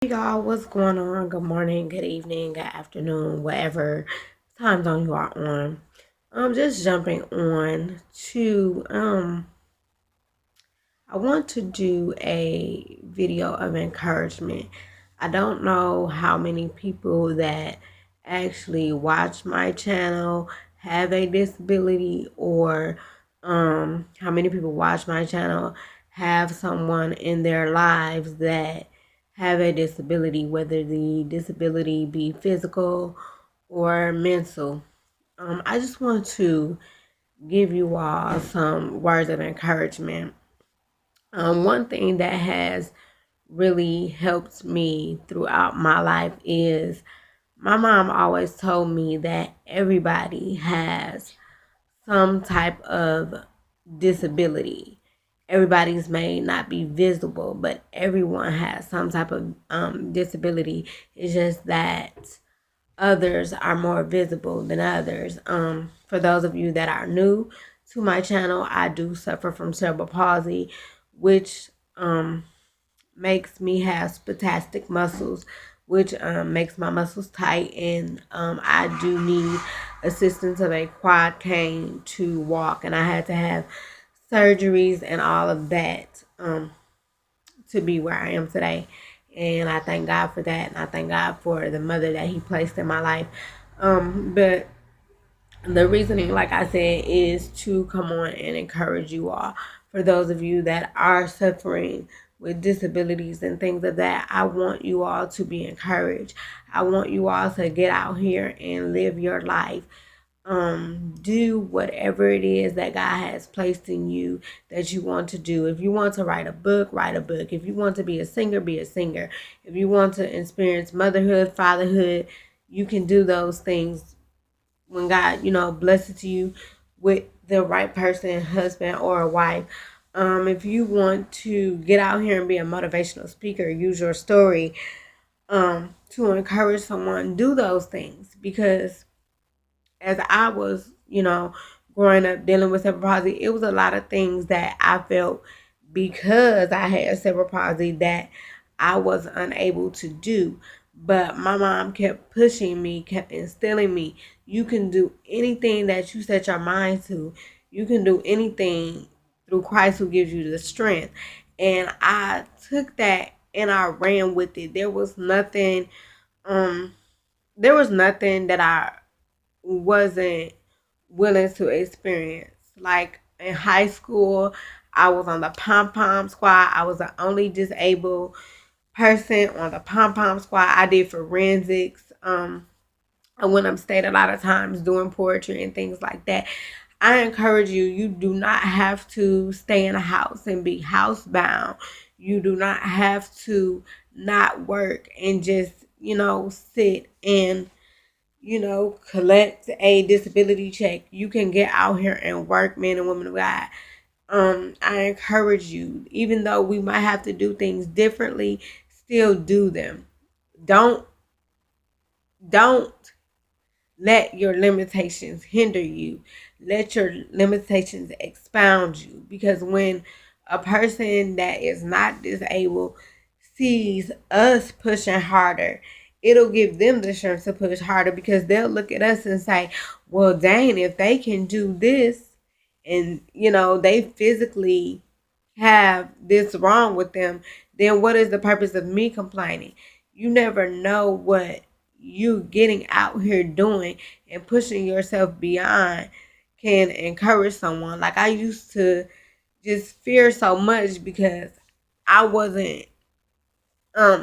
Hey y'all, what's going on? Good morning, good evening, good afternoon, whatever time zone you are on. I'm just jumping on to I want to do a video of encouragement. I don't know how many people that actually watch my channel have a disability, or how many people watch my channel have someone in their lives that have a disability, whether the disability be physical or mental. I just want to give you all some words of encouragement. One thing that has really helped me throughout my life is my mom always told me that everybody has some type of disability. Everybody's may not be visible, but everyone has some type of disability. It's just that others are more visible than others. For those of you that are new to my channel, I do suffer from cerebral palsy, which makes me have spastic muscles, which makes my muscles tight, and I do need assistance of a quad cane to walk, and I had to have surgeries and all of that to be where I am today. And I thank God for that, and I thank God for the mother that He placed in my life. But the reasoning, like I said, is to come on and encourage you all. For those of you that are suffering with disabilities and things of that, I want you all to be encouraged. I want you all to get out here and live your life. Do whatever it is that God has placed in you that you want to do. If you want to write a book, write a book. If you want to be a singer, be a singer. If you want to experience motherhood, fatherhood, you can do those things when God, blesses you with the right person, husband or a wife. If you want to get out here and be a motivational speaker, use your story to encourage someone, do those things. Because as I was, growing up dealing with cerebral palsy, it was a lot of things that I felt because I had cerebral palsy that I was unable to do. But my mom kept pushing me, kept instilling me. You can do anything that you set your mind to. You can do anything through Christ who gives you the strength. And I took that and I ran with it. Um, there was nothing that I wasn't willing to experience. Like in high school, I was on the pom pom squad. I was the only disabled person on the pom pom squad. I did forensics. I went upstate a lot of times doing poetry and things like that. I encourage you, you do not have to stay in a house and be housebound. You do not have to not work and just, sit and collect a disability check. You can get out here and work, men and women of God. I encourage you, even though we might have to do things differently, still do them. Don't don't let your limitations hinder you. Let your limitations expound you. Because when a person that is not disabled sees us pushing harder, it'll give them the strength to push harder, because they'll look at us and say, well, dang, if they can do this and, they physically have this wrong with them, then what is the purpose of me complaining? You never know what you getting out here doing and pushing yourself beyond can encourage someone. Like, I used to just fear so much because I wasn't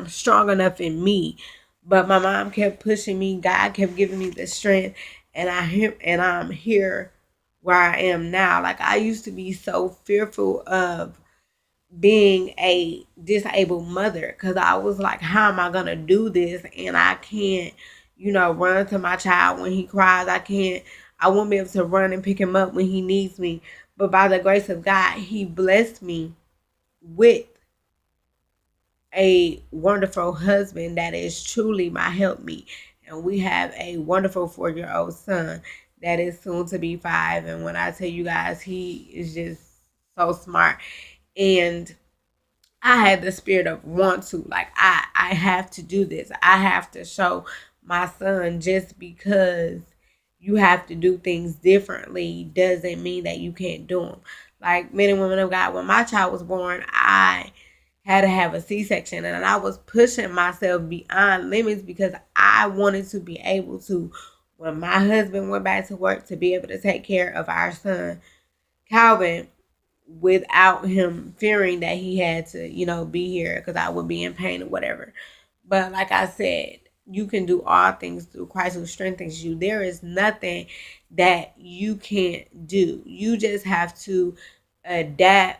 strong enough in me, but my mom kept pushing me. God kept giving me the strength, and I'm here where I am now. Like, I used to be so fearful of being a disabled mother, because I was like, how am I gonna do this? And I can't, run to my child when he cries. I won't be able to run and pick him up when he needs me. But by the grace of God, He blessed me with a wonderful husband that is truly my helpmeet. And we have a wonderful 4-year-old son that is soon to be 5. And when I tell you guys, he is just so smart. And I had the spirit of want to. Like, I have to do this. I have to show my son, just because you have to do things differently doesn't mean that you can't do them. Like, men and women of God, when my child was born, I had to have a C-section, and I was pushing myself beyond limits because I wanted to be able to, when my husband went back to work, to be able to take care of our son, Calvin, without him fearing that he had to, be here because I would be in pain or whatever. But like I said, you can do all things through Christ who strengthens you. There is nothing that you can't do. You just have to adapt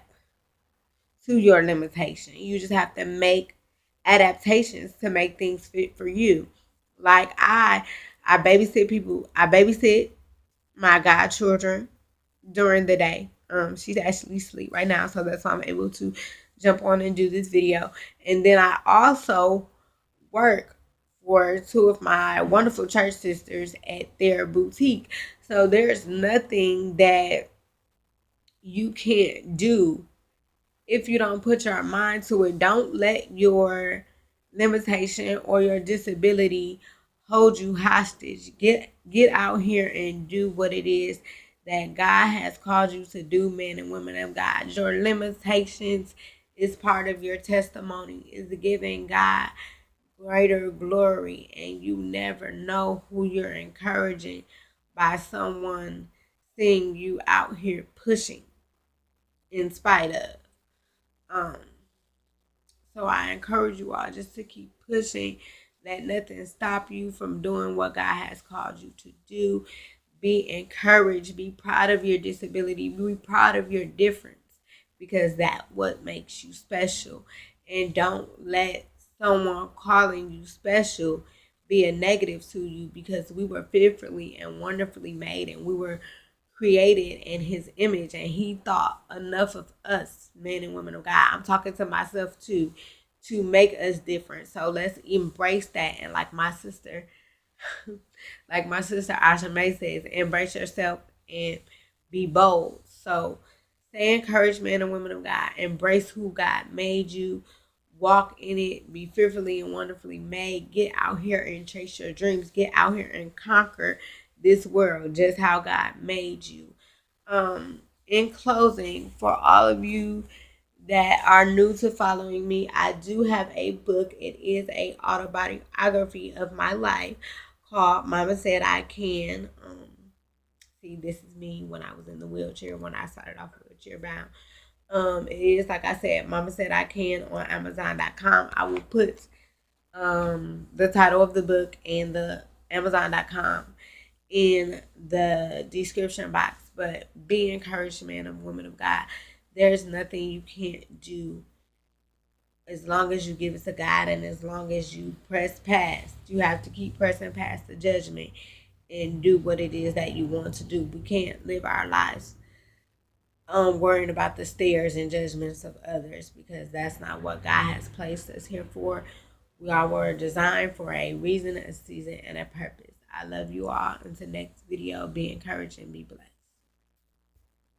to your limitation. You just have to make adaptations to make things fit for you. Like, I babysit people. I babysit my godchildren during the day. She's actually asleep right now, so that's why I'm able to jump on and do this video. And then I also work for two of my wonderful church sisters at their boutique. So there's nothing that you can't do if you don't put your mind to it. Don't let your limitation or your disability hold you hostage. Get out here and do what it is that God has called you to do, men and women of God. Your limitations is part of your testimony, is giving God greater glory, and you never know who you're encouraging by someone seeing you out here pushing in spite of. So I encourage you all just to keep pushing. Let nothing stop you from doing what God has called you to do. Be encouraged. Be proud of your disability. Be proud of your difference, because that's what makes you special. And don't let someone calling you special be a negative to you, because we were fearfully and wonderfully made, and we were created in his image, and he thought enough of us, men and women of God. I'm talking to myself too, to make us different. So let's embrace that. And like my sister Asha May says, embrace yourself and be bold. So stay encouraged, men and women of God. Embrace who God made you. Walk in it. Be fearfully and wonderfully made. Get out here and chase your dreams. Get out here and conquer this world just how God made you. In closing, for all of you that are new to following me, I do have a book. It is a autobiography of my life called Mama Said I Can. See, this is me when I was in the wheelchair, when I started off wheelchair bound. It is, like I said, Mama Said I Can on Amazon.com. I will put the title of the book and the Amazon.com in the description box. But be encouraged, man and woman of God. There's nothing you can't do as long as you give it to God, and as long as you press past. You have to keep pressing past the judgment and do what it is that you want to do. We can't live our lives worrying about the stares and judgments of others, because that's not what God has placed us here for. We all were designed for a reason, a season, and a purpose. I love you all. Until next video, be encouraged and be blessed.